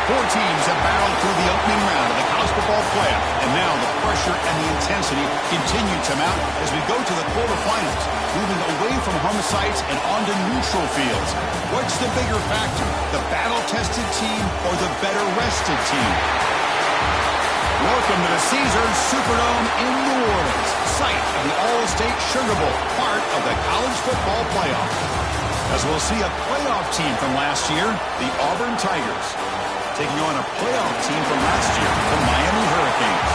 Four teams have battled through the opening round of the college football playoff, and now the pressure and the intensity continue to mount as we go to the quarterfinals, moving away from home sites and onto neutral fields. What's the bigger factor, the battle-tested team or the better-rested team? Welcome to the Caesars Superdome in New Orleans, site of the All-State Sugar Bowl, part of the college football playoff. As we'll see a playoff team from last year, the Auburn Tigers, taking on a playoff team from last year, the Miami Hurricanes.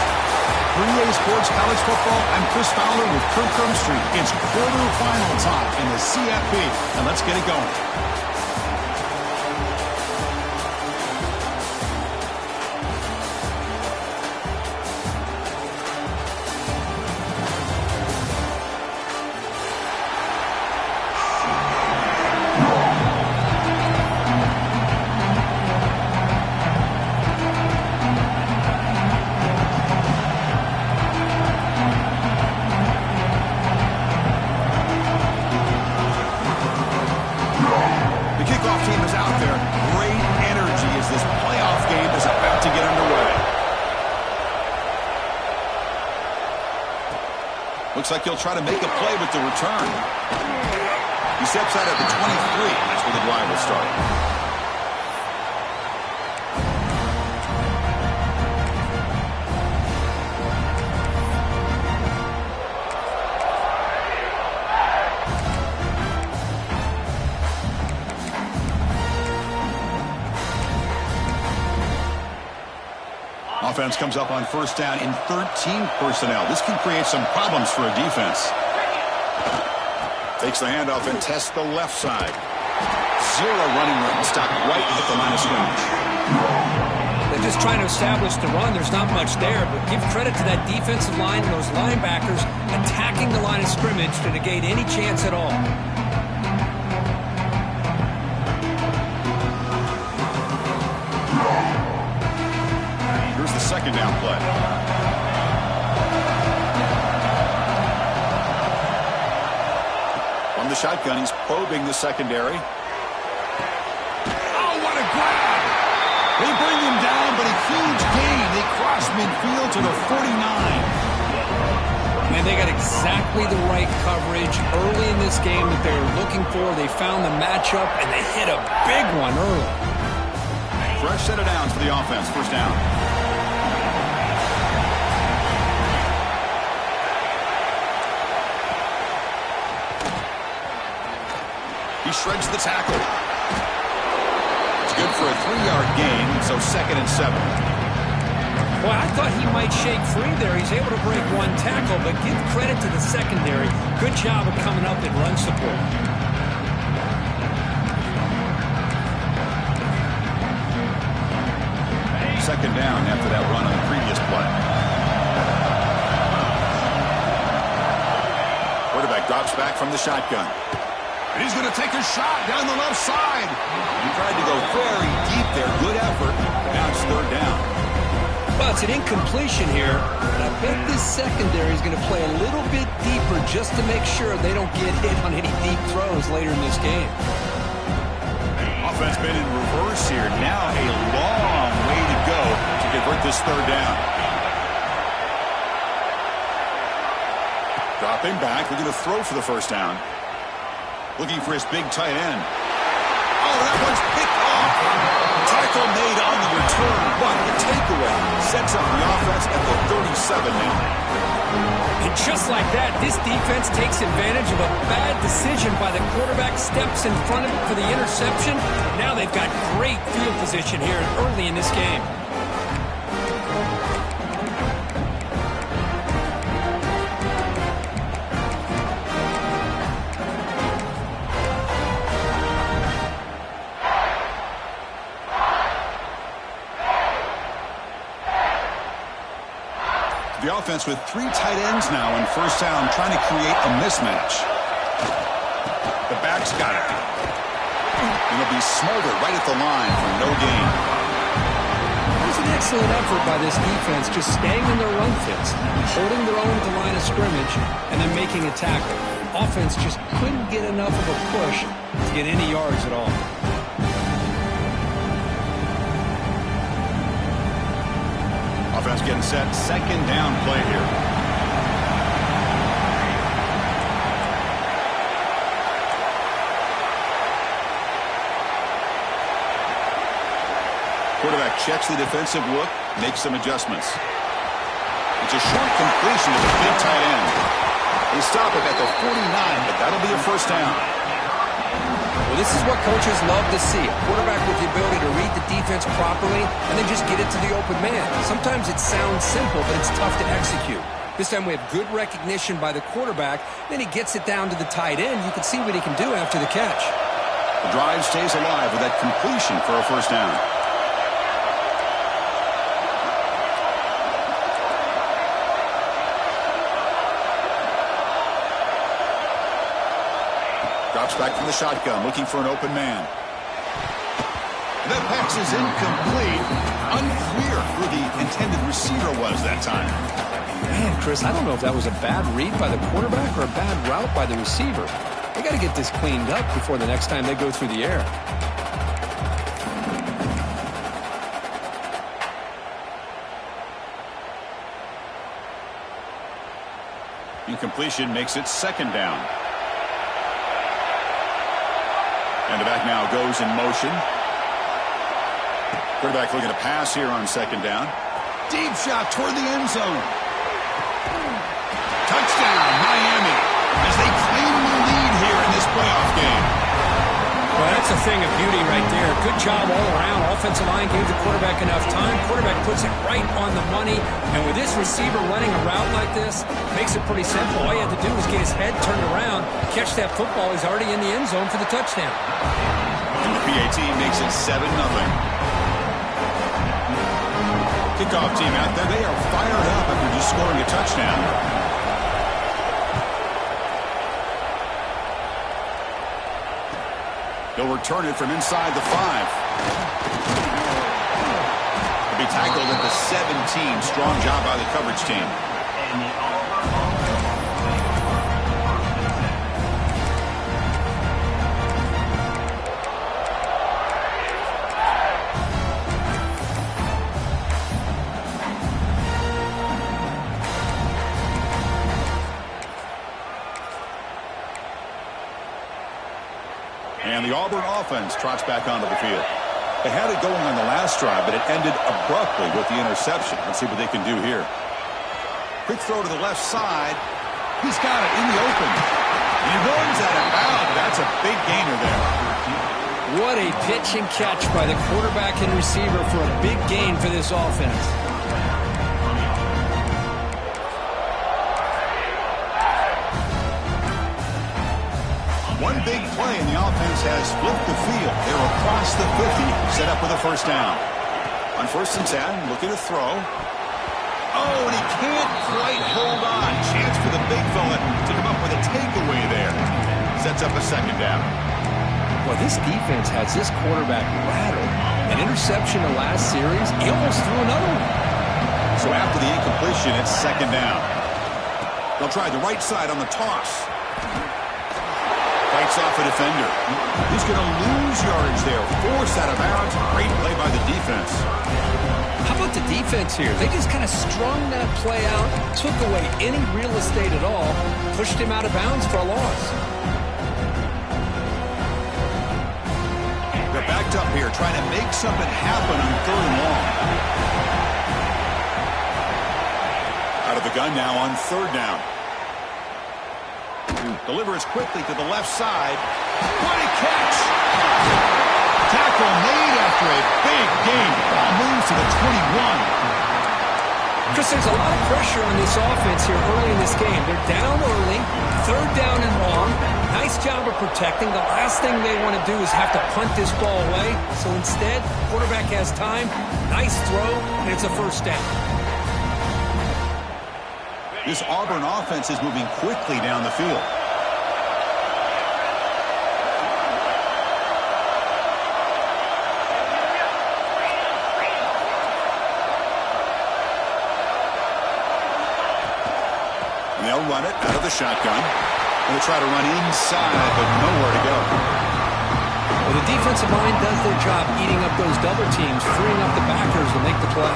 For EA Sports College Football, I'm Chris Fowler with Kirk Street. It's quarterfinal time in the CFP, and let's get it going. Looks like he'll try to make a play with the return. He steps out at the 23. That's where the drive will start. Offense comes up on first down in 13 personnel. This can create some problems for a defense. Takes the handoff and tests the left side. Zero running room. Stopped right at the line of scrimmage. They're just trying to establish the run. There's not much there, but give credit to that defensive line and those linebackers attacking the line of scrimmage to negate any chance at all. Second down play. From the shotgun, he's probing the secondary. Oh, what a grab! They bring him down, but a huge gain. They cross midfield to the 49. Man, they got exactly the right coverage early in this game that they were looking for. They found the matchup, and they hit a big one early. Fresh set of downs for the offense. First down. He shreds the tackle. It's good for a 3-yard gain, so 2nd and 7. Boy, I thought he might shake free there. He's able to break one tackle, but give credit to the secondary. Good job of coming up in run support. Second down after that run on the previous play. Quarterback drops back from the shotgun. And he's going to take a shot down the left side. He tried to go very deep there. Good effort. Now it's third down. Well, it's an incompletion here. And I bet this secondary is going to play a little bit deeper just to make sure they don't get hit on any deep throws later in this game. Offense been in reverse here. Now a long way to go to convert this third down. Dropping back. We're going to throw for the first down. Looking for his big tight end. Oh, that one's picked off. Tackle made on the return, but the takeaway sets up the offense at the 37 now. And just like that, this defense takes advantage of a bad decision by the quarterback, steps in front of it for the interception. Now they've got great field position here early in this game. The offense with 3 tight ends now in first down, trying to create a mismatch. The back's got it. And it'll be Smolder right at the line for no gain. There's an excellent effort by this defense, just staying in their run fits, holding their own at the line of scrimmage, and then making a tackle. Offense just couldn't get enough of a push to get any yards at all. Defense getting set. Second down play here. Quarterback checks the defensive look, makes some adjustments. It's a short completion to the big tight end. They stop it at the 49, but that'll be a first down. Well, this is what coaches love to see. A quarterback with the ability to read the defense properly and then just get it to the open man. Sometimes it sounds simple, but it's tough to execute. This time we have good recognition by the quarterback. Then he gets it down to the tight end. You can see what he can do after the catch. The drive stays alive with that completion for a first down. Drops back from the shotgun, looking for an open man. That pass is incomplete. Unclear who the intended receiver was that time. Man, Chris, I don't know if that was a bad read by the quarterback or a bad route by the receiver. They got to get this cleaned up before the next time they go through the air. Incompletion makes it second down. And the back now goes in motion. Quarterback looking to pass here on second down. Deep shot toward the end zone. Touchdown, Miami, as they claim the lead here in this playoff game. Well, that's a thing of beauty right there. Good job all around. Offensive line gave the quarterback enough time. Quarterback puts it right on the money. And with this receiver running a route like this, makes it pretty simple. All you have to do is get his head turned around, catch that football. He's already in the end zone for the touchdown. And the PAT makes it 7-0. Kickoff team out there. They are fired up after just scoring a touchdown. They'll return it from inside the 5. They'll be tackled at the 17. Strong job by the coverage team. And the Auburn offense trots back onto the field. They had it going on the last drive, but it ended abruptly with the interception. Let's see what they can do here. Quick throw to the left side. He's got it in the open. And he runs that about. That's a big gainer there. What a pitch and catch by the quarterback and receiver for a big gain for this offense. One big play, and the offense has flipped the field. They're across the 50, set up with a first down. On 1st and 10, looking to throw. Oh, and he can't quite hold on. Chance for the big fella to come up with a takeaway there. Sets up a second down. Well, this defense has this quarterback rattled. An interception in the last series, he almost threw another one. So after the incompletion, it's second down. They'll try the right side on the toss. Fights off a defender. He's going to lose yardage there. Forced out of bounds. Great play by the defense. How about the defense here? They just kind of strung that play out, took away any real estate at all, pushed him out of bounds for a loss. They're backed up here, trying to make something happen on 3rd and long. Out of the gun now on 3rd down. Delivers quickly to the left side. What a catch! Tackle made after a big gain. Ball moves to the 21. Chris, there's a lot of pressure on this offense here early in this game. They're down early, 3rd down and long. Nice job of protecting. The last thing they want to do is have to punt this ball away. So instead, quarterback has time. Nice throw, and it's a first down. This Auburn offense is moving quickly down the field. And they'll run it out of the shotgun. They'll try to run inside, but nowhere to go. Well, the defensive line does their job eating up those double teams, freeing up the backers to make the play.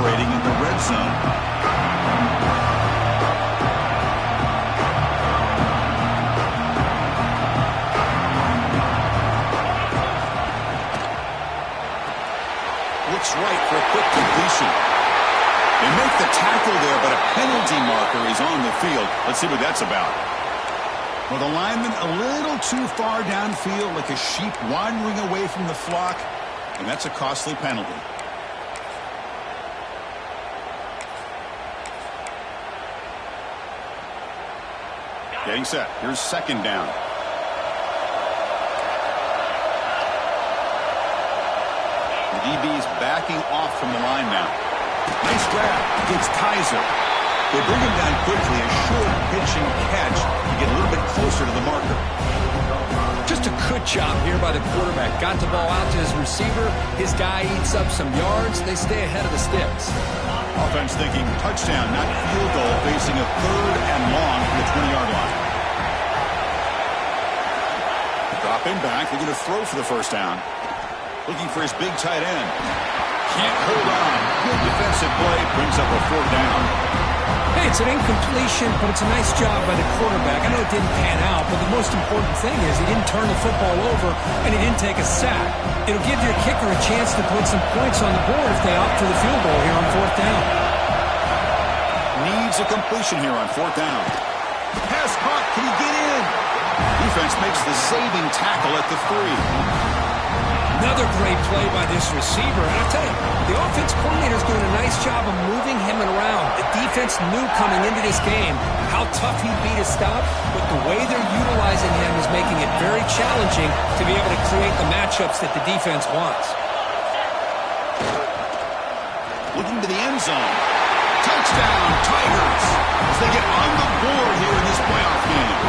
operating in the red zone. Looks right for a quick completion. They make the tackle there, but a penalty marker is on the field. Let's see what that's about. Well, the lineman a little too far downfield, like a sheep wandering away from the flock, and that's a costly penalty. Getting set. Here's second down. The DB is backing off from the line now. Nice grab against Kaiser. They bring him down quickly. A short pitching catch to get a little bit closer to the marker. Just a good job here by the quarterback. Got the ball out to his receiver. His guy eats up some yards. They stay ahead of the sticks. Offense thinking touchdown, not field goal, facing a third and long from the 20-yard line. Dropping back. They're going to throw for the first down. Looking for his big tight end. Can't hold on. Good defensive play. Brings up a fourth down. Hey, it's an incompletion, but it's a nice job by the quarterback. I know it didn't pan out, but the most important thing is he didn't turn the football over and he didn't take a sack. It'll give your kicker a chance to put some points on the board if they opt for the field goal here on fourth down. Needs a completion here on fourth down. Pass caught. Can he get in? Defense makes the saving tackle at the 3. Another great play by this receiver. And I'll tell you, the offense coordinator's doing a nice job of moving him around. The defense knew coming into this game how tough he'd be to stop, but the way they're utilizing him is making it very challenging to be able to create the matchups that the defense wants. Looking to the end zone. Touchdown, Tigers, as they get on the board here in this playoff game.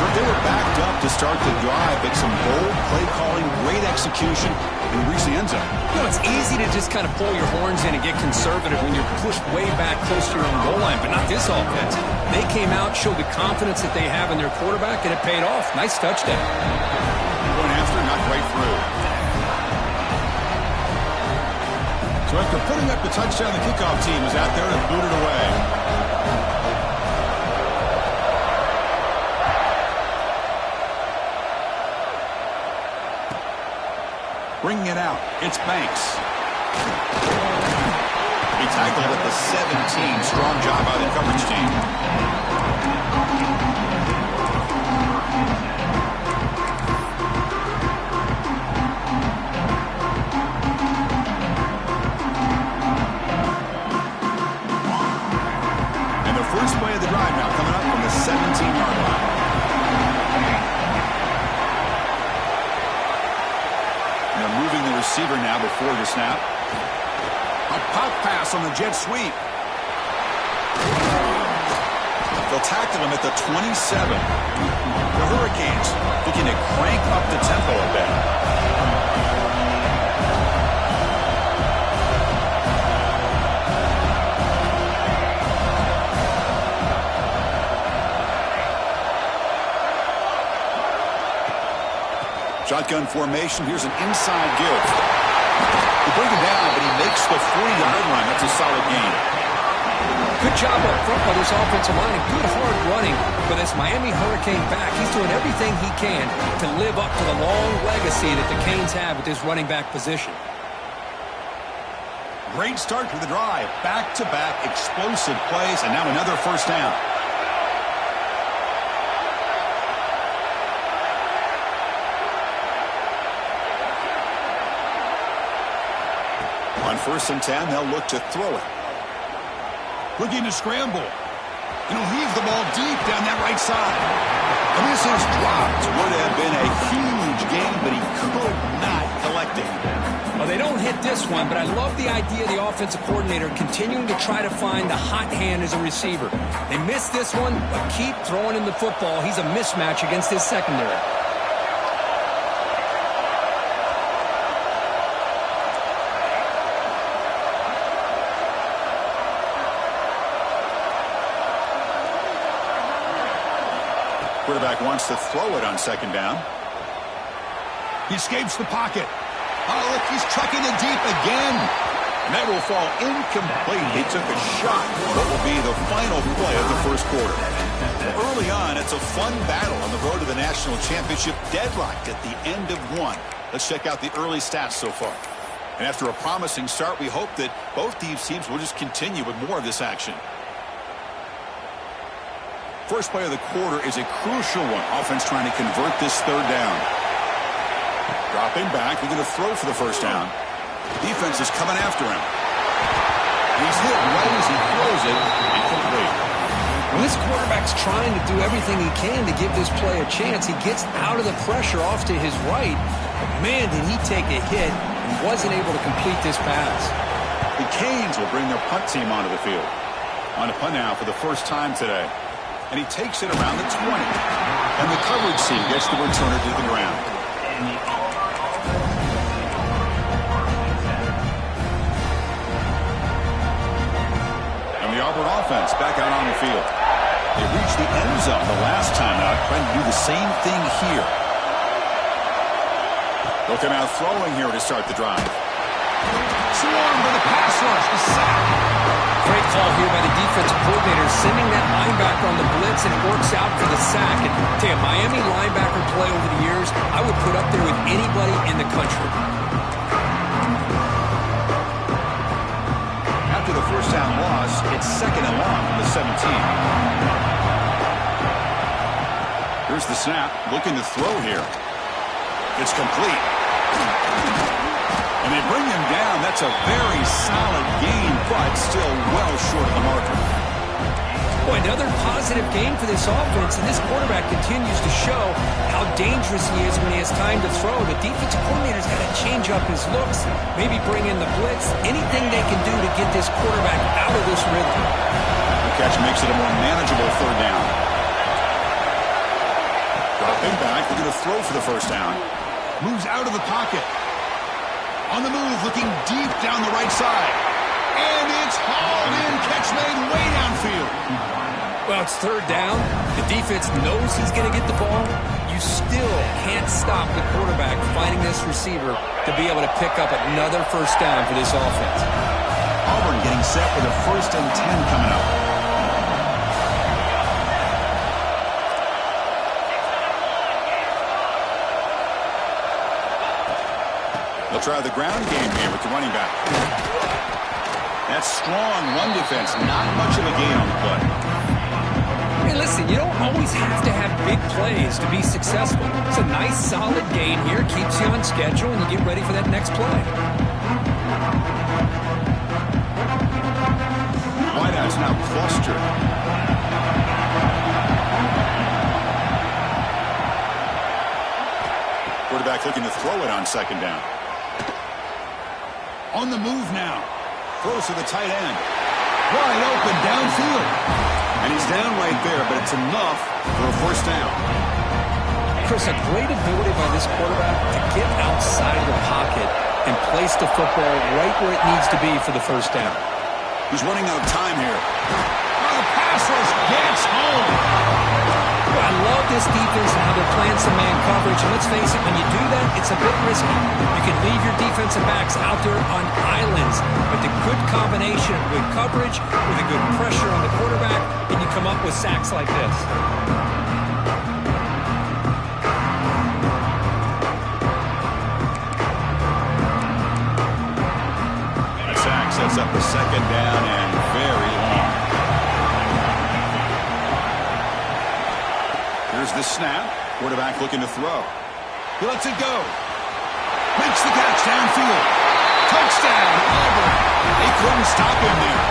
They were backed up to start the drive, but some bold play calling, great execution, and reach the end zone. You know, it's easy to just kind of pull your horns in and get conservative when you're pushed way back close to your own goal line, but not this offense. They came out, showed the confidence that they have in their quarterback, and it paid off. Nice touchdown. Going after, not right through. So after putting up the touchdown, the kickoff team is out there and boot it away. Bringing it out, it's Banks. He tackled at the 17. Strong job by the coverage team. And the first play of the drive now coming up from the 17-yard line. Moving the receiver now before the snap. A pop pass on the jet sweep. They'll tackle him at the 27. The Hurricanes looking to crank up the tempo a bit. Shotgun formation. Here's an inside give. They bring it down, but he makes the 40-yard line. That's a solid gain. Good job up front by this offensive line and good hard running. But as Miami Hurricane back, he's doing everything he can to live up to the long legacy that the Canes have with this running back position. Great start to the drive. Back-to-back explosive plays, and now another first down. On 1st and 10, they'll look to throw it. Looking to scramble. And he'll heave the ball deep down that right side. And this is dropped. Would have been a huge gain, but he could not collect it. Well, they don't hit this one, but I love the idea of the offensive coordinator continuing to try to find the hot hand as a receiver. They missed this one, but keep throwing him the football. He's a mismatch against his secondary. Quarterback wants to throw it on second down. He escapes the pocket. Oh, look, he's trucking it deep again. And that will fall incomplete. He took a shot. What will be the final play of the first quarter. Early on, it's a fun battle on the road to the national championship, deadlocked at the end of one. Let's check out the early stats so far. And after a promising start, we hope that both these teams will just continue with more of this action. First play of the quarter is a crucial one. Offense trying to convert this third down. Dropping back, they're going to throw for the first down. Defense is coming after him. He's hit right as he throws it. Incomplete. When this quarterback's trying to do everything he can to give this play a chance, he gets out of the pressure off to his right. But man, did he take a hit and wasn't able to complete this pass. The Canes will bring their punt team onto the field. On a punt now for the first time today. And he takes it around the 20. And the coverage team gets the returner to the ground. And the Auburn offense back out on the field. They reached the end zone the last time out, trying to do the same thing here. Looking out throwing here to start the drive. Swarmed by the pass rush, the sack. Great call here by the defensive coordinator, sending that linebacker on the blitz, and it works out for the sack. And tell you, Miami linebacker play over the years, I would put up there with anybody in the country. After the first down loss, it's second and long from the 17. Here's the snap, looking to throw here. It's complete. And they bring him down. That's a very solid gain, but still well short of the marker. Boy, another positive game for this offense, and this quarterback continues to show how dangerous he is when he has time to throw. The defensive coordinator's got to change up his looks, maybe bring in the blitz, anything they can do to get this quarterback out of this rhythm. The catch makes it a more manageable third down. Dropping back, we're going to throw for the first down. Moves out of the pocket. On the move, looking deep down the right side. And it's hauled in. Catch made way downfield. Well, it's third down. The defense knows he's going to get the ball. You still can't stop the quarterback finding this receiver to be able to pick up another first down for this offense. Auburn getting set for the 1st and 10 coming up. They'll try the ground game here with the running back. That's strong run defense. Not much of a gain on the play. Hey, listen, you don't always have to have big plays to be successful. It's a nice, solid gain here. Keeps you on schedule, and you get ready for that next play. Wideout's now clustered. Quarterback looking to throw it on second down. On the move now. Throws to the tight end. Wide open downfield. And he's down right there, but it's enough for a first down. Chris, a great ability by this quarterback to get outside of the pocket and place the football right where it needs to be for the first down. He's running out of time here. Oh, the pass rush gets home. Well, I love this defense and how they're playing some man coverage. And let's face it, when you do that, it's a bit risky. You can leave your defensive backs out there on islands. But the good combination of good coverage with a good pressure on the quarterback, and you come up with sacks like this. A sack sets up a second down and very long. Here's the snap. Quarterback looking to throw. He lets it go. Makes the catch downfield. Touchdown, Auburn. They couldn't stop him there.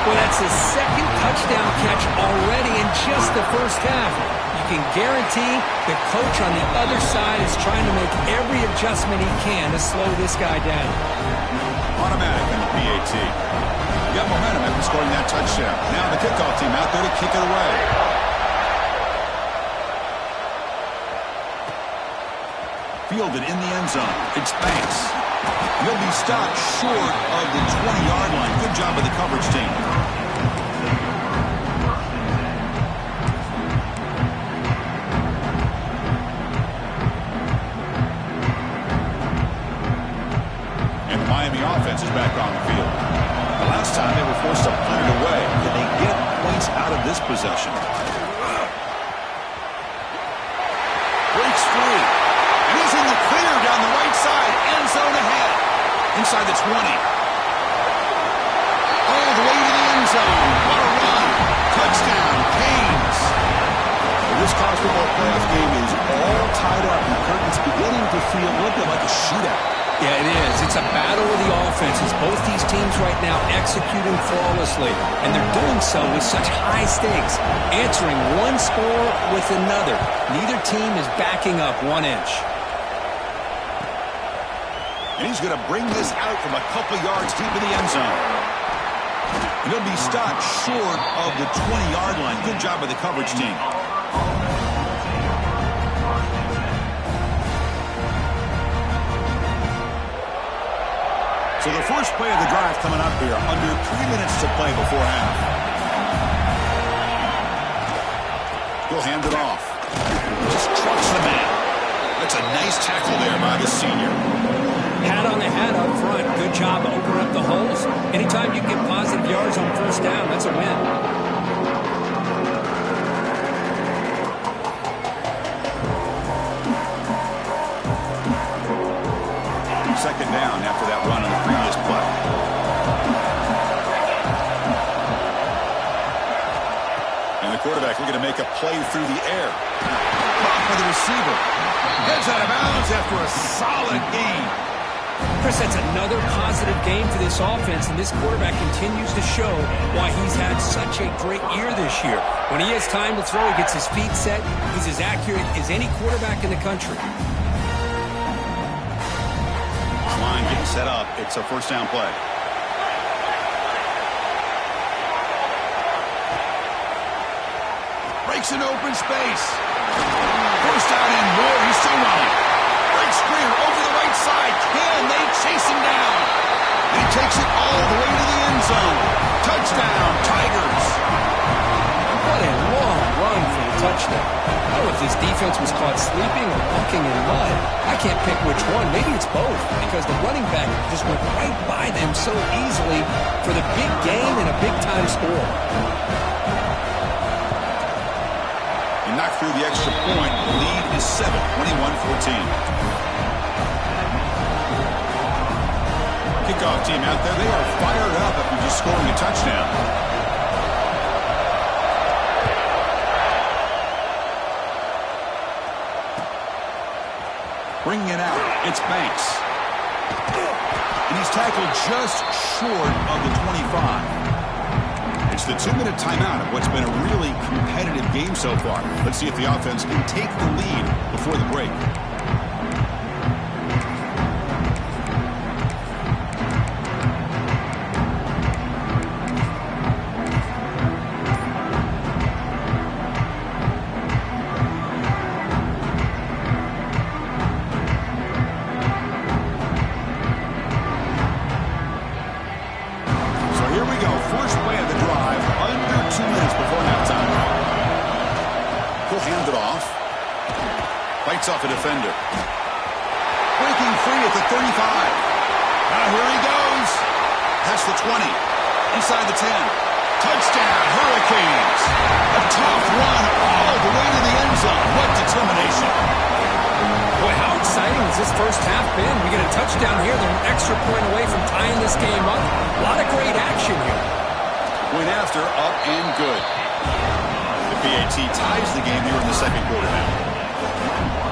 Well, that's his second touchdown catch already in just the first half. You can guarantee the coach on the other side is trying to make every adjustment he can to slow this guy down. Automatic in the PAT. You got momentum after scoring that touchdown. Now the kickoff team out there to kick it away. Fielded in the end zone. It's Banks. He'll be stopped short of the 20-yard line. Good job by the coverage team. And the Miami offense is back on the field. The last time they were forced to punt it away. Can they get points out of this possession? Breaks free. And he's in the clear down the right side. End zone ahead. Inside the 20. All the way to the end zone. What a run. Touchdown. Canes. This college football playoff game is all tied up, and Curtin's beginning to feel a little bit like a shootout. Yeah, it is. It's a battle of the offenses. Both these teams right now executing flawlessly, and they're doing so with such high stakes, answering one score with another. Neither team is backing up 1 inch. And he's going to bring this out from a couple yards deep in the end zone. And he'll be stopped short of the 20-yard line. Good job by the coverage team. So the first play of the drive coming up here, under 3 minutes to play before half. He'll hand it off. Just trucks the man. That's a nice tackle there by the senior. Hat on the hat up front. Good job opening up the holes. Anytime you get positive yards on first down, that's a win. Second down after that run on the previous play. And the quarterback looking to make a play through the air. Caught by the receiver. Heads out of bounds after a solid gain. Chris, that's another positive game for this offense, and this quarterback continues to show why he's had such a great year this year. When he has time to throw, he gets his feet set. He's as accurate as any quarterback in the country. Line getting set up. It's a first down play. Breaks an open space. First down and more. He's still running. Breaks clear over the right side. Can they chase him down? And he takes it all the way to the end zone. Touchdown, Tigers. What a long run for the touchdown. I don't know if this defense was caught sleeping or walking in mud. I can't pick which one. Maybe it's both, because the running back just went right by them so easily for the big gain and a big-time score. And knocked through the extra point. The lead is 7, 21-14. Kickoff team out there. They are fired up after just scoring a touchdown. Bringing it out, it's Banks. And he's tackled just short of the 25. It's the 2-minute timeout of what's been a really competitive game so far. Let's see if the offense can take the lead before the break. Off a defender. Breaking free at the 35. Now here he goes. That's the 20. Inside the 10. Touchdown, Hurricanes. A tough run all the way to the end zone. What determination. Boy, how exciting has this first half been? We get a touchdown here. They're an extra point away from tying this game up. A lot of great action here. Went after, up and good. The PAT ties the game here in the second quarter now.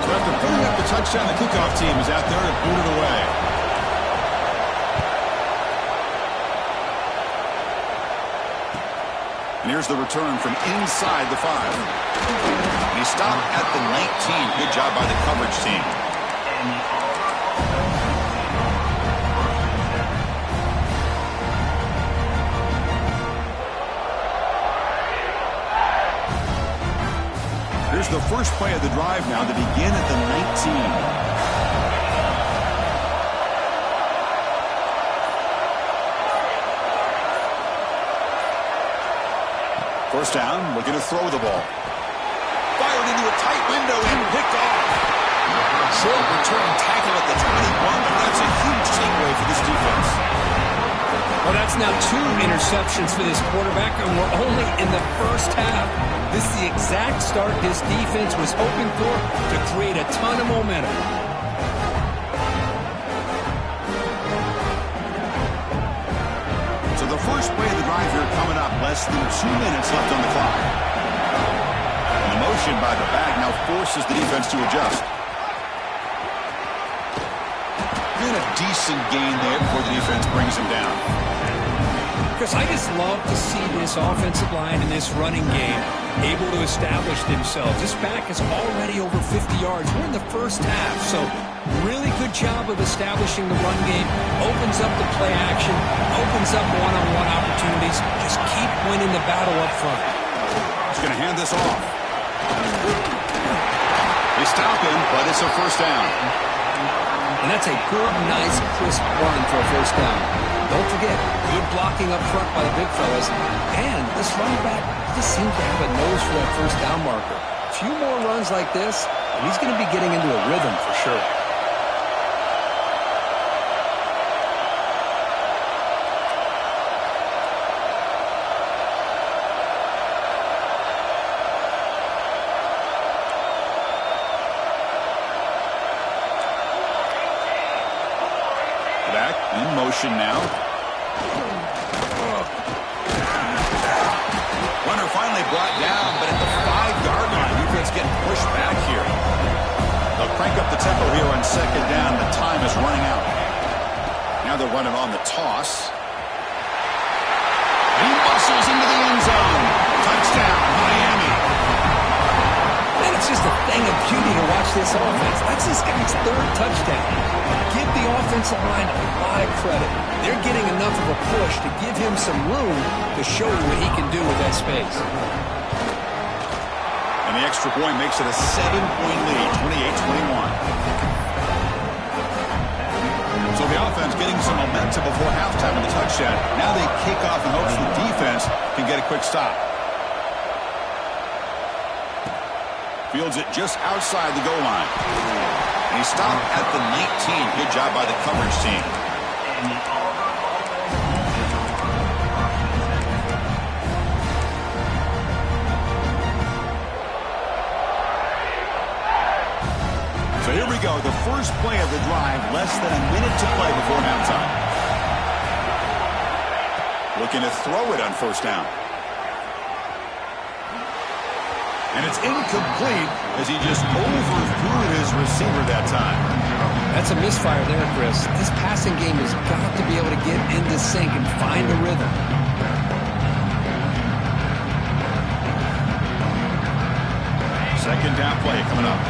So after putting up the touchdown, the kickoff team is out there to boot it away. And here's the return from inside the 5. And he stopped at the 19. Good job by the coverage team. Here's the first play of the drive now to begin at the 19. First down, looking to throw the ball. Fired into a tight window and picked off. Short return tackle at the 21, but that's a huge takeaway for this defense. Well, that's now 2 interceptions for this quarterback, and we're only in the first half. This is the exact start this defense was hoping for to create a ton of momentum. So the first play of the drive here coming up, less than 2 minutes left on the clock. And the motion by the back now forces the defense to adjust. And a decent gain there before the defense brings him down. Chris, I just love to see this offensive line and this running game able to establish themselves. This back is already over 50 yards. We're in the first half, so really good job of establishing the run game. Opens up the play action, opens up one-on-one opportunities. Just keep winning the battle up front. He's going to hand this off. They stop him, but it's a first down. And that's a good, nice, crisp run for a first down. Don't forget, good blocking up front by the big fellas. And this running back just seems to have a nose for that first down marker. A few more runs like this, and he's going to be getting into a rhythm for sure. Back in motion now. Runner finally brought down, but at the 5-yard line, defense getting pushed back here. They'll crank up the tempo here on second down. The time is running out. Now they're running on the toss. He muscles into the end zone. Touchdown, Miami. Man, it's just a thing of beauty to watch this offense. That's this guy's 3rd touchdown. Give the offensive line a lot of credit. They're getting enough of a push to give him some room to show you what he can do with that space. And the extra point makes it a 7-point lead, 28-21. So the offense getting some momentum before halftime in the touchdown. Now they kick off in hopes the defense can get a quick stop. Fields it just outside the goal line. And he stopped at the 19. Good job by the coverage team. So here we go. The first play of the drive. Less than a minute to play before halftime. Looking to throw it on first down. And it's incomplete as he just overthrew his receiver that time. That's a misfire there, Chris. This passing game has got to be able to get into sync and find a rhythm. Second down play coming up.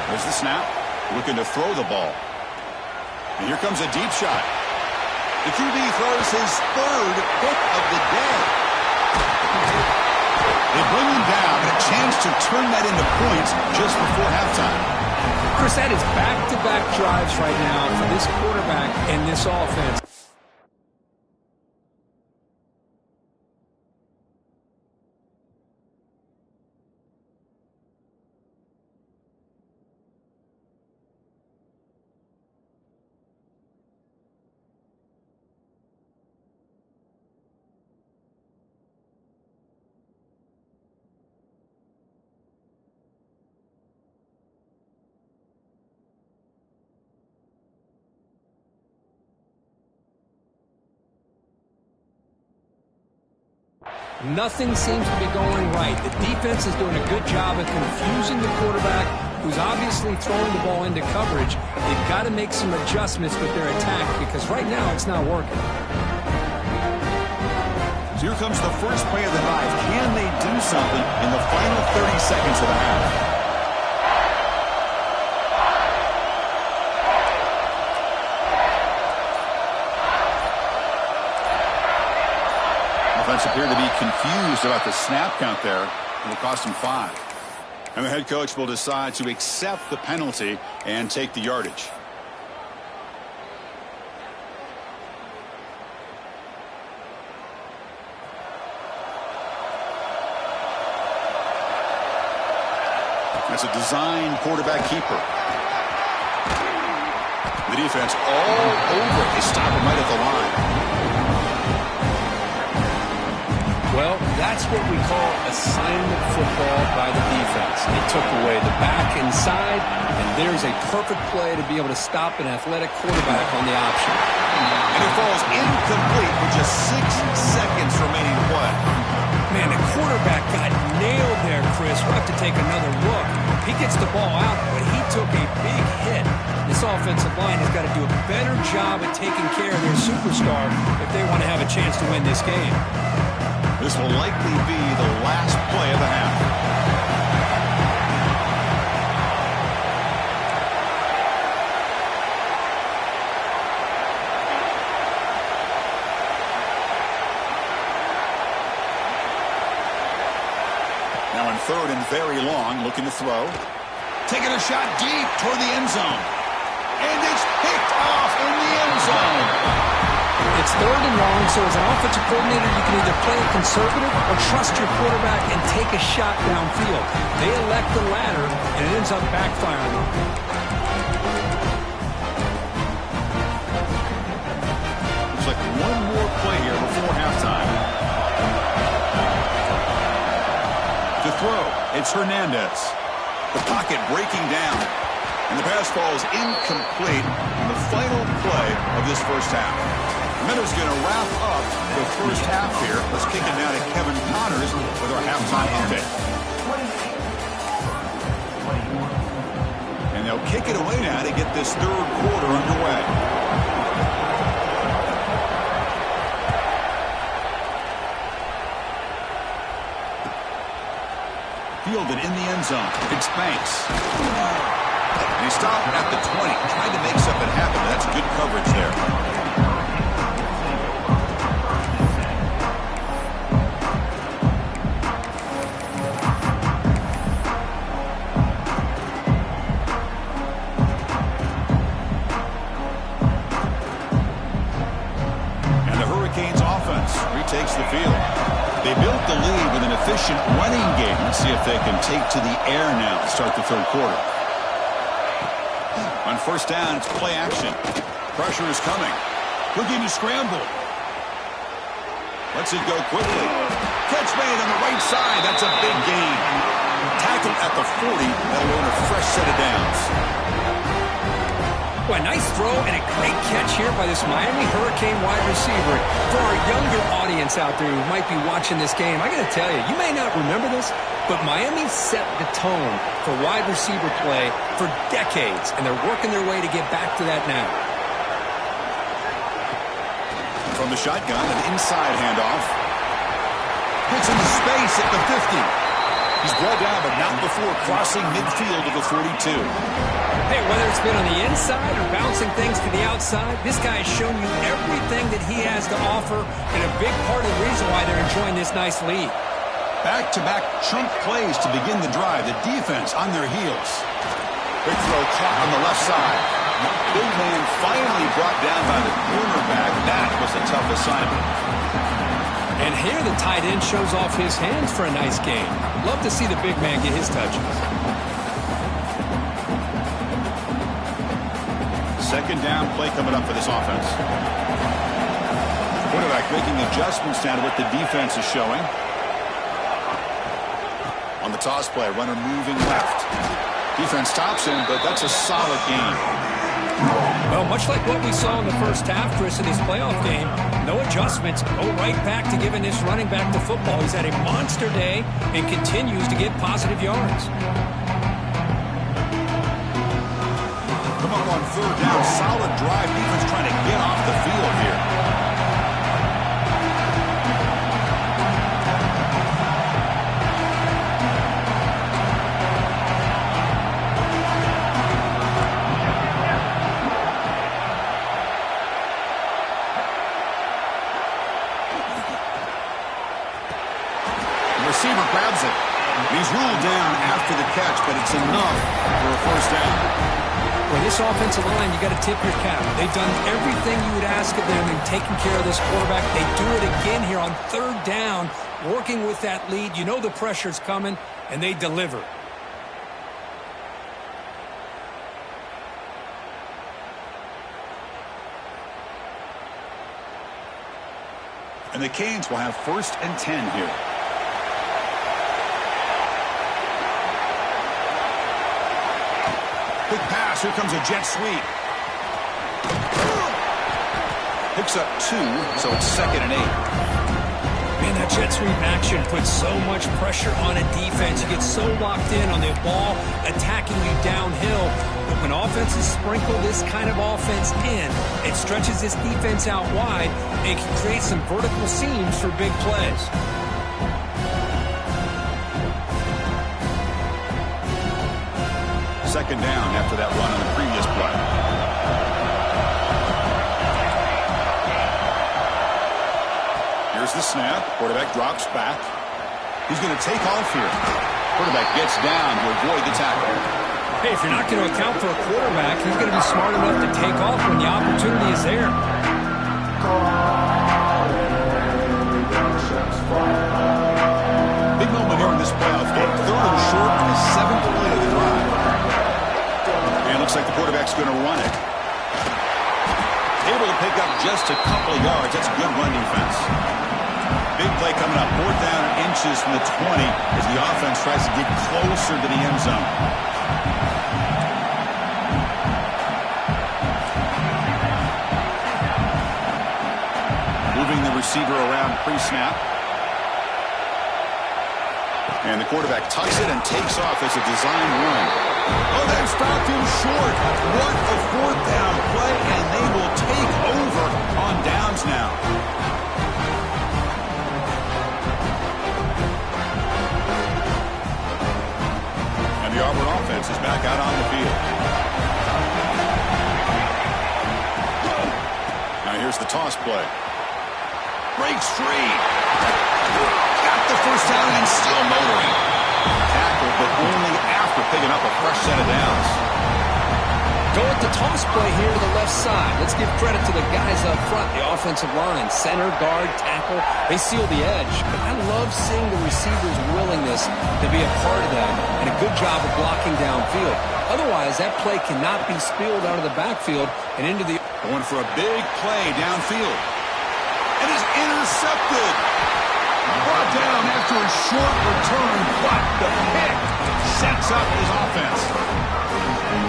There's the snap. Looking to throw the ball. And here comes a deep shot. The QB throws his 3rd hit of the day. They bring him down, and a chance to turn that into points just before halftime. Chris, that is back-to-back drives right now for this quarterback and this offense. Nothing seems to be going right. The defense is doing a good job of confusing the quarterback, who's obviously throwing the ball into coverage. They've got to make some adjustments with their attack because right now it's not working. So here comes the first play of the drive. Can they do something in the final 30 seconds of the half? Offense appeared to be confused about the snap count there. It will cost him 5. And the head coach will decide to accept the penalty and take the yardage. That's a design quarterback keeper. defense all over it. They stop him right at the line. Well, that's what we call assignment football by the defense. They took away the back inside, and there's a perfect play to be able to stop an athletic quarterback on the option. And it falls incomplete with just 6 seconds remaining to play. Man, the quarterback got nailed there, Chris. We'll have to take another look. He gets the ball out, but he took a big hit. This offensive line has got to do a better job at taking care of their superstar if they want to have a chance to win this game. This will likely be the last play of the half. Now in third and very long, looking to throw. Taking a shot deep toward the end zone. And it's picked off in the end zone. It's third and long, so as an offensive coordinator, you can either play it conservative or trust your quarterback and take a shot downfield. They elect the latter, and it ends up backfiring on them. Looks like one more play here before halftime. To throw, it's Hernandez. The pocket breaking down. And the pass falls incomplete on the final play of this first half. Minter's going to wrap up the first half here. Let's kick it down to Kevin Connors with our halftime update. And they'll kick it away now to get this third quarter underway. Fielded in the end zone. It's Banks. And he stopped at the 20, trying to make something happen. That's good coverage there. Takes the field. They built the lead with an efficient running game. Let's see if they can take to the air now to start the third quarter. On first down, it's play action. Pressure is coming. Looking to scramble. Lets it go quickly. Catch made on the right side. That's a big gain. Tackled at the 40. That'll earn a fresh set of downs. Well, a nice throw and a great catch here by this Miami Hurricane wide receiver. For our younger audience out there who might be watching this game, I got to tell you, you may not remember this, but Miami set the tone for wide receiver play for decades, and they're working their way to get back to that now. From the shotgun, an inside handoff. Gets into space at the 50. He's brought down, but not before crossing midfield of the 42. Hey, whether it's been on the inside or bouncing things to the outside, this guy has shown you everything that he has to offer, and a big part of the reason why they're enjoying this nice lead. Back-to-back chunk plays to begin the drive. The defense on their heels. Big throw caught on the left side. Big man finally brought down by the cornerback. That was a tough assignment. And here the tight end shows off his hands for a nice game. Love to see the big man get his touches. Second down play coming up for this offense. Quarterback making adjustments down to what the defense is showing. On the toss play, runner moving left. Defense stops him, but that's a solid gain. Well, much like what we saw in the first half, Chris, in this playoff game, no adjustments. Go right back to giving this running back the football. He's had a monster day and continues to get positive yards. Come up on third down. Solid drive. Defense trying to get off the field here. Receiver grabs it. He's ruled down after the catch, but it's enough for a first down. Well, this offensive line, you got to tip your cap. They've done everything you would ask of them in taking care of this quarterback. They do it again here on third down, working with that lead. You know the pressure's coming, and they deliver. And the Canes will have 1st and 10 here. Quick pass. Here comes a jet sweep. Picks up 2, so it's 2nd and 8. Man, that jet sweep action puts so much pressure on a defense. You get so locked in on the ball attacking you downhill. But when offenses sprinkle this kind of offense in, it stretches this defense out wide and can create some vertical seams for big plays. Second down after that run on the previous play. Here's the snap. Quarterback drops back. He's going to take off here. Quarterback gets down to avoid the tackle. Hey, if you're not going to account for a quarterback, he's going to be smart enough to take off when the opportunity is there. Big moment here in this playoff game. 3rd and short on the 7th play of the drive. And looks like the quarterback's going to run it. Able to pick up just a couple of yards. That's good run defense. Big play coming up. 4th down and inches from the 20 as the offense tries to get closer to the end zone. Moving the receiver around pre-snap. And the quarterback tucks it and takes off as a design run. Oh, that stopped him short. What a 4th down play, and they will take over on downs now. And the Auburn offense is back out on the field. Now here's the toss play. Breaks free. Got the 1st down and still motoring. Tackled, but only after picking up a fresh set of downs. Go with the toss play here to the left side. Let's give credit to the guys up front, the offensive line, center, guard, tackle. They seal the edge. But I love seeing the receivers' willingness to be a part of that and a good job of blocking downfield. Otherwise, that play cannot be spilled out of the backfield and into the... Going for a big play downfield. And is intercepted. Brought down after a short return, but the pick sets up his offense.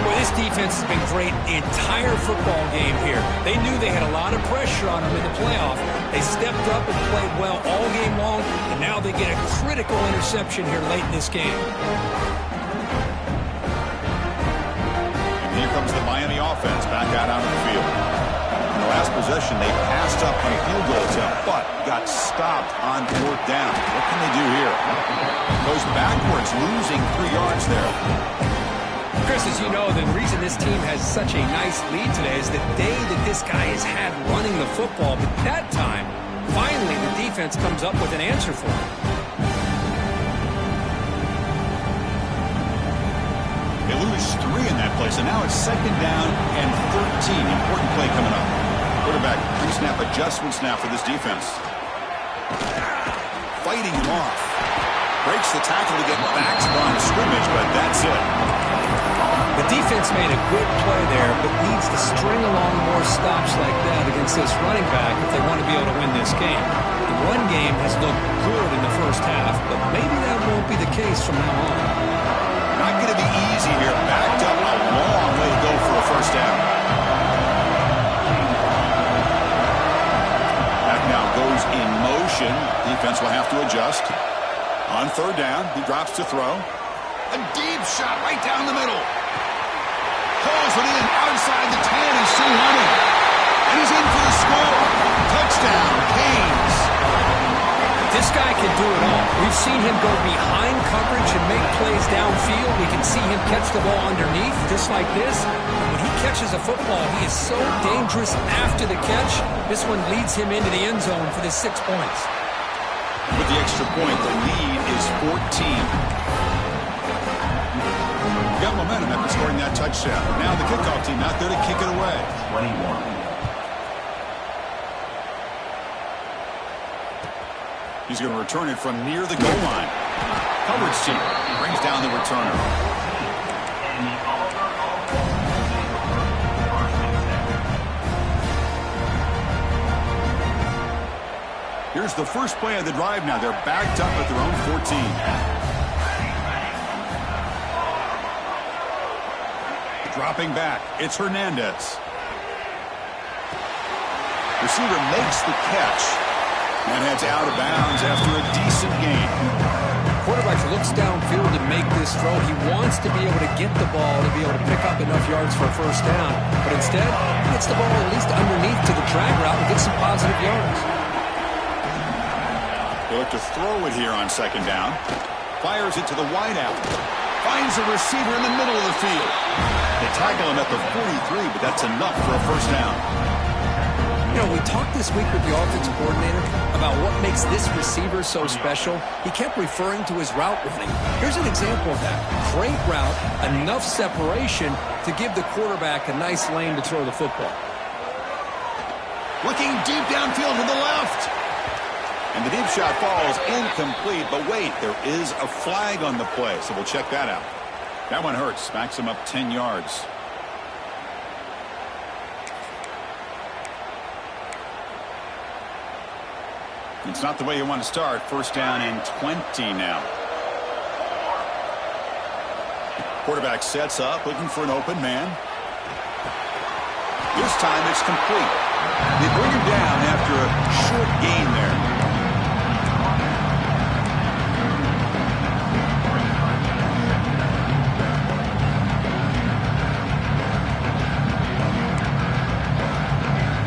Well, this defense has been great the entire football game here. They knew they had a lot of pressure on them in the playoff. They stepped up and played well all game long, and now they get a critical interception here late in this game. And here comes the Miami offense back out onto the field. In the last possession, they passed up on a field goal attempt, but got stopped on 4th down. What can they do here? Goes backwards, losing 3 yards there. Chris, as you know, the reason this team has such a nice lead today is the day that this guy has had running the football. But that time, finally, the defense comes up with an answer for him. They lose 3 in that place, and now it's 2nd down and 13. Important play coming up. Quarterback pre-snap adjustments now for this defense. Fighting him off. Breaks the tackle to get back to the line of scrimmage, but that's it. The defense made a good play there, but needs to string along more stops like that against this running back if they want to be able to win this game. The run game has looked good in the first half, but maybe that won't be the case from now on. Not going to be easy here. Backed up a long way to go for a 1st down. Back now goes in motion. Defense will have to adjust. On 3rd down, he drops to throw. A deep shot right down the middle. Pulls it in outside the 10. He's still running. And he's in for the score. Touchdown, Canes. This guy can do it all. We've seen him go behind coverage and make plays downfield. We can see him catch the ball underneath, just like this. And when he catches a football, he is so dangerous after the catch. This one leads him into the end zone for the 6 points. With the extra point, the lead is 14. Got momentum after scoring that touchdown. Now the kickoff team out there to kick it away. 21. He's going to return it from near the goal line. Coverage team brings down the returner. Here's the first play of the drive now. They're backed up at their own 14. Dropping back, it's Hernandez. Receiver makes the catch and heads out of bounds after a decent gain. Quarterback looks downfield to make this throw. He wants to be able to get the ball to be able to pick up enough yards for a first down. But instead, he gets the ball at least underneath to the drag route and gets some positive yards. They look to throw it here on second down. Fires it to the wideout. Finds a receiver in the middle of the field. They tackle him at the 43, but that's enough for a first down. You know, we talked this week with the offensive coordinator about what makes this receiver so special. He kept referring to his route running. Here's an example of that. Great route, enough separation to give the quarterback a nice lane to throw the football. Looking deep downfield to the left. And the deep shot falls incomplete, but wait, there is a flag on the play, so we'll check that out. That one hurts, smacks him up 10 yards. It's not the way you want to start. First down and 20 now. Quarterback sets up, looking for an open man. This time it's complete. They bring him down after a short gain there.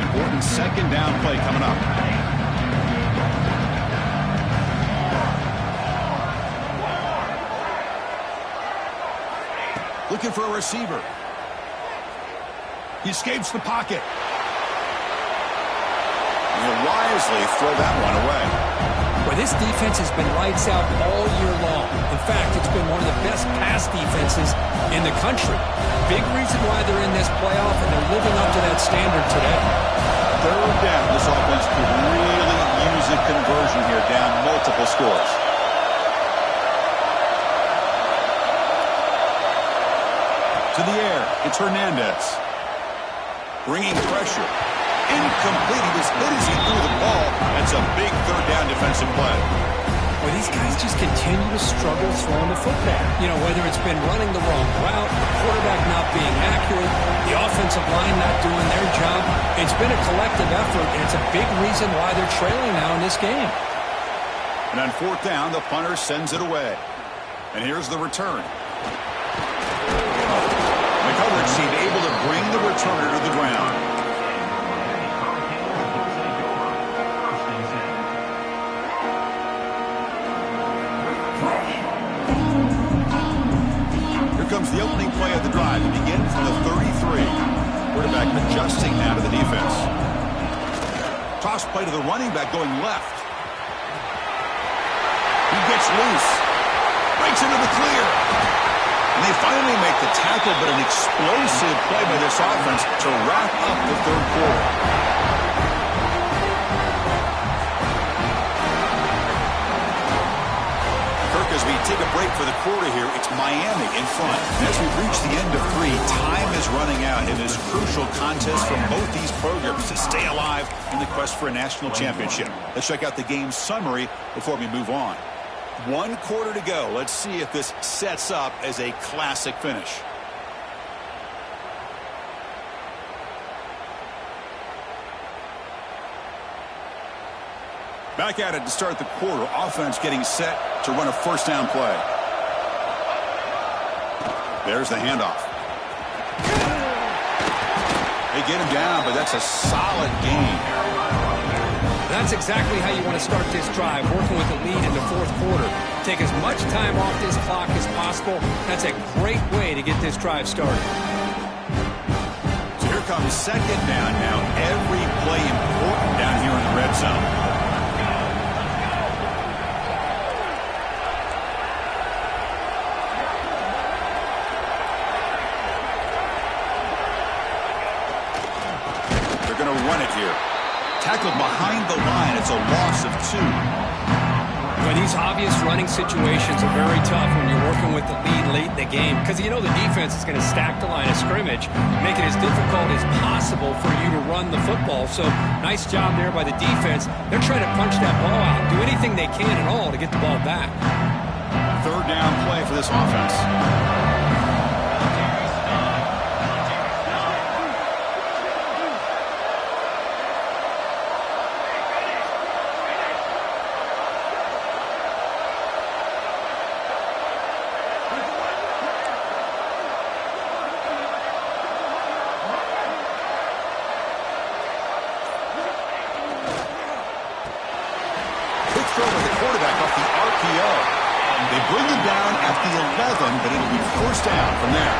Important second down play coming up. Looking for a receiver. He escapes the pocket. And he'll wisely throw that one away. Well, this defense has been lights out all year long. In fact, it's been one of the best pass defenses in the country. Big reason why they're in this playoff, and they're living up to that standard today. Third down. This offense could really use a conversion here, down multiple scores. To the air, it's Hernandez. Bringing pressure. Incomplete. He was hit as he threw the ball. That's a big third down defensive play. Well, these guys just continue to struggle throwing the football. You know, whether it's been running the wrong route, the quarterback not being accurate, the offensive line not doing their job. It's been a collective effort, and it's a big reason why they're trailing now in this game. And on fourth down, the punter sends it away. And here's the return. The coverage team able to bring the returner to the ground. Here comes the opening play of the drive. It begins from the 33. Quarterback adjusting now to the defense. Toss play to the running back going left. He gets loose. Breaks into the clear. And they finally make the tackle, but an explosive play by this offense to wrap up the third quarter. Kirk, as we take a break for the quarter here, it's Miami in front. And as we reach the end of three, time is running out in this crucial contest for both these programs to stay alive in the quest for a national championship. Let's check out the game summary before we move on. 1 quarter to go. Let's see if this sets up as a classic finish. Back at it to start the quarter. Offense getting set to run a first down play. There's the handoff. They get him down, but that's a solid gain. That's exactly how you want to start this drive, working with the lead in the fourth quarter. Take as much time off this clock as possible. That's a great way to get this drive started. So here comes second down now. Every play important down here in the red zone. They're going to run it here. Tackled behind the line. It's a loss of 2. Well, These obvious running situations are very tough when you're working with the lead late in the game because you know the defense is going to stack the line of scrimmage, make it as difficult as possible for you to run the football. So nice job there by the defense. They're trying to punch that ball out, do anything they can at all to get the ball back. Third down play for this offense. Throw with the quarterback off the RPO. They bring him down at the 11, but it'll be first down from there.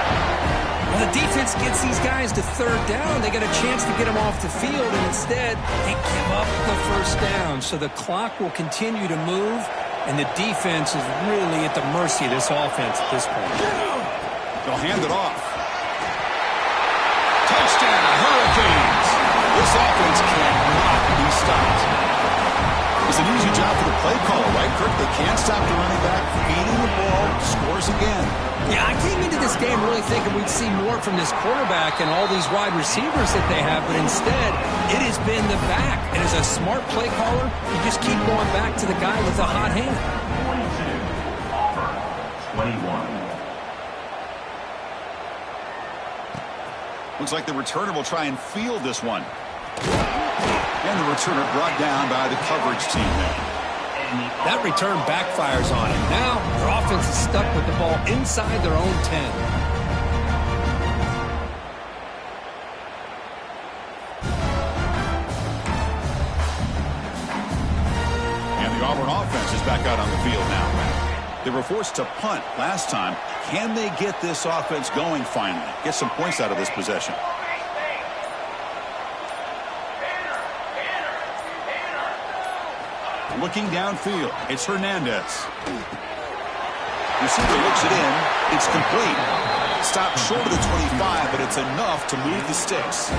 When the defense gets these guys to third down, they got a chance to get them off the field, and instead they give up the first down. So the clock will continue to move, and the defense is really at the mercy of this offense at this point. They'll hand it off. Touchdown, Hurricanes. This offense cannot be stopped. It's an easy job for the play caller, right, Kirk? They can't stop the running back, feeding the ball, scores again. Yeah, I came into this game really thinking we'd see more from this quarterback and all these wide receivers that they have, but instead, it has been the back. And as a smart play caller, you just keep going back to the guy with the hot hand. 21. Looks like the returner will try and field this one. And the returner brought down by the coverage team there. That return backfires on him. Now, their offense is stuck with the ball inside their own 10. And the Auburn offense is back out on the field now. They were forced to punt last time. Can they get this offense going finally? Get some points out of this possession. Looking downfield, it's Hernandez. Receiver looks it in. It's complete. Stopped short of the 25, but it's enough to move the sticks.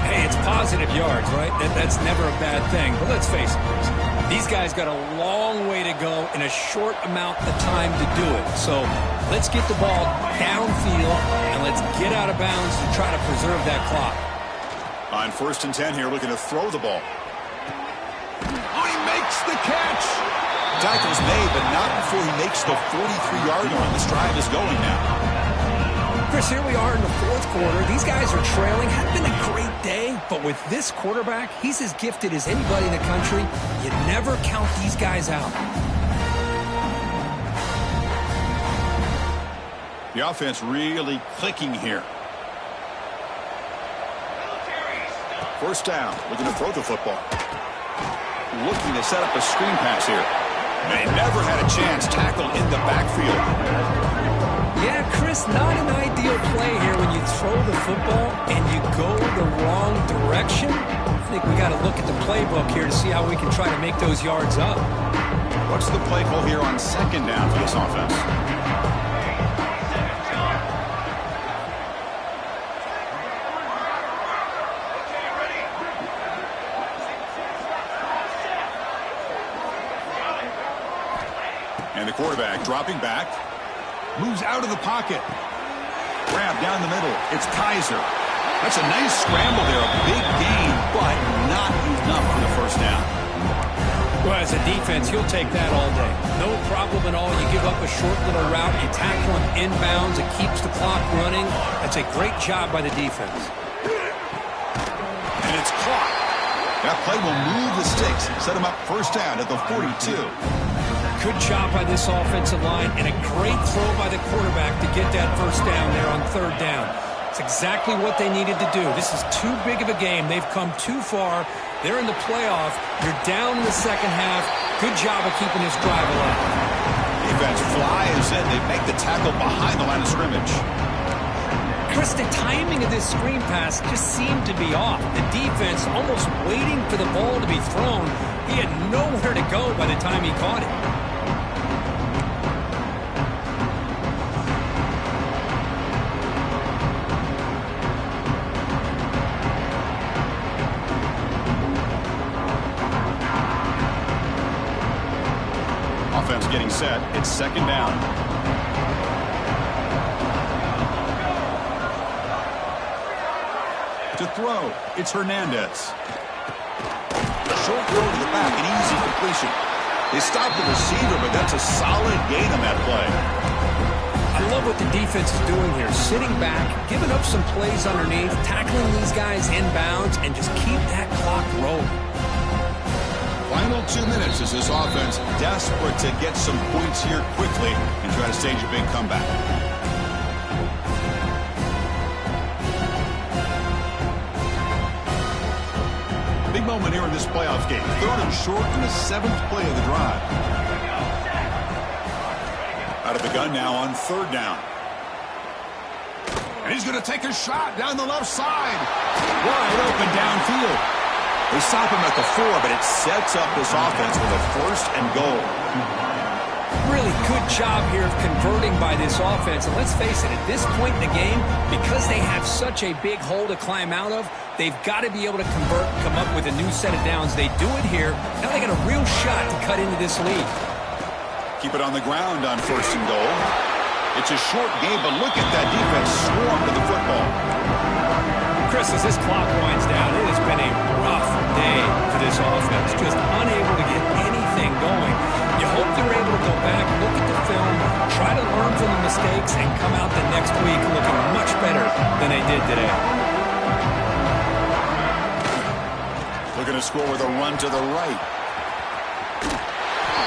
Hey, it's positive yards, right? That's never a bad thing. But let's face it, Chris. These guys got a long way to go in a short amount of time to do it. So let's get the ball downfield, and let's get out of bounds to try to preserve that clock. On 1st and 10 here, looking to throw the ball. Oh, he makes the catch. Tackle's made, but not before he makes the 43-yard line. This drive is going now. Chris, here we are in the fourth quarter. These guys are trailing. Had been a great day, but with this quarterback, he's as gifted as anybody in the country. You never count these guys out. The offense really clicking here. First down, looking to throw the football. Looking to set up a screen pass here. They never had a chance tackled in the backfield. Yeah, Chris, not an ideal play here when you throw the football and you go the wrong direction. I think we got to look at the playbook here to see how we can try to make those yards up. What's the play call here on 2nd down for this offense? And the quarterback dropping back. Moves out of the pocket. Grab down the middle. It's Kaiser. That's a nice scramble there. A big gain, but not enough for the first down. Well, as a defense, you'll take that all day. No problem at all. You give up a short little route. You tackle him inbounds. It keeps the clock running. That's a great job by the defense. And it's caught. That play will move the sticks. Set him up first down at the 42. Good job by this offensive line and a great throw by the quarterback to get that first down there on 3rd down. It's exactly what they needed to do. This is too big of a game. They've come too far. They're in the playoff. You're down in the second half. Good job of keeping this drive alive. Defense flies in. They make the tackle behind the line of scrimmage. Chris, the timing of this screen pass just seemed to be off. The defense almost waiting for the ball to be thrown. He had nowhere to go by the time he caught it. offense getting set. It's second down. To throw, it's Hernandez. A short throw to the back, an easy completion. They stopped the receiver, but that's a solid gain on that play. I love what the defense is doing here. Sitting back, giving up some plays underneath, tackling these guys inbounds, and just keep that clock rolling. Final 2 minutes as this offense desperate to get some points here quickly and try to stage a big comeback. Big moment here in this playoff game. 3rd and short in the 7th play of the drive. Out of the gun now on 3rd down. And he's going to take a shot down the left side. Wide open downfield. They stop him at the 4, but it sets up this offense with a 1st and goal. Really good job here of converting by this offense. And let's face it, at this point in the game, because they have such a big hole to climb out of, they've got to be able to convert, come up with a new set of downs. They do it here. Now they got a real shot to cut into this lead. Keep it on the ground on 1st and goal. It's a short game, but look at that defense swarm to the football. Chris, as this clock winds down, it has been a rough day for this offense. Just unable to get anything going. You hope they're able to go back, look at the film, try to learn from the mistakes, and come out the next week looking much better than they did today. Looking to score with a run to the right.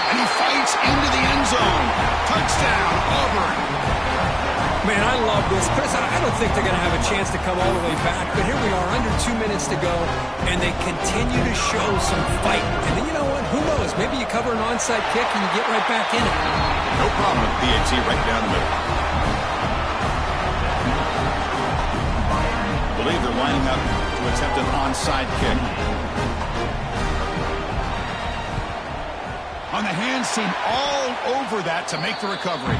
And he fights into the end zone. Touchdown, Auburn. Man, I love this. Chris, I don't think they're going to have a chance to come all the way back, but here we are, under 2 minutes to go, and they continue to show some fight. And then, you know what? Who knows? Maybe you cover an onside kick and you get right back in it. No problem with PAT right down the middle. I believe they're lining up to attempt an onside kick. On the hands team all over that to make the recovery.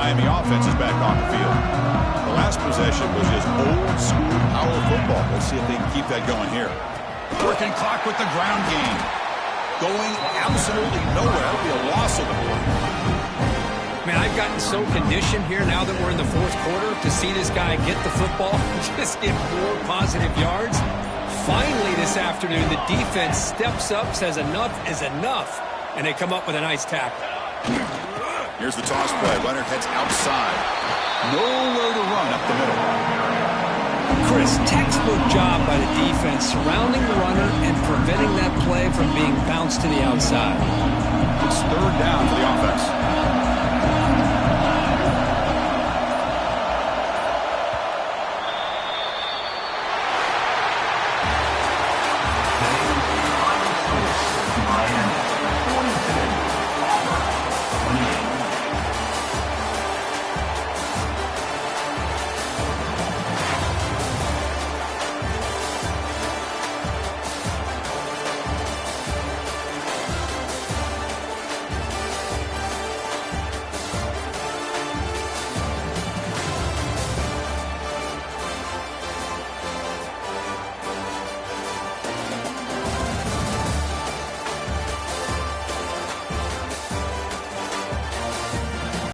And the offense is back on the field. The last possession was just old school power football. Let's see if they can keep that going here. Working clock with the ground game. Going absolutely nowhere. That'll be a loss of the play. Man, I've gotten so conditioned here now that we're in the 4th quarter to see this guy get the football, just get 4 positive yards. Finally this afternoon, the defense steps up, says enough is enough, and they come up with a nice tackle. Here's the toss play. Runner heads outside. Nowhere to run up the middle. Chris, textbook job by the defense surrounding the runner and preventing that play from being bounced to the outside. It's 3rd down for the offense.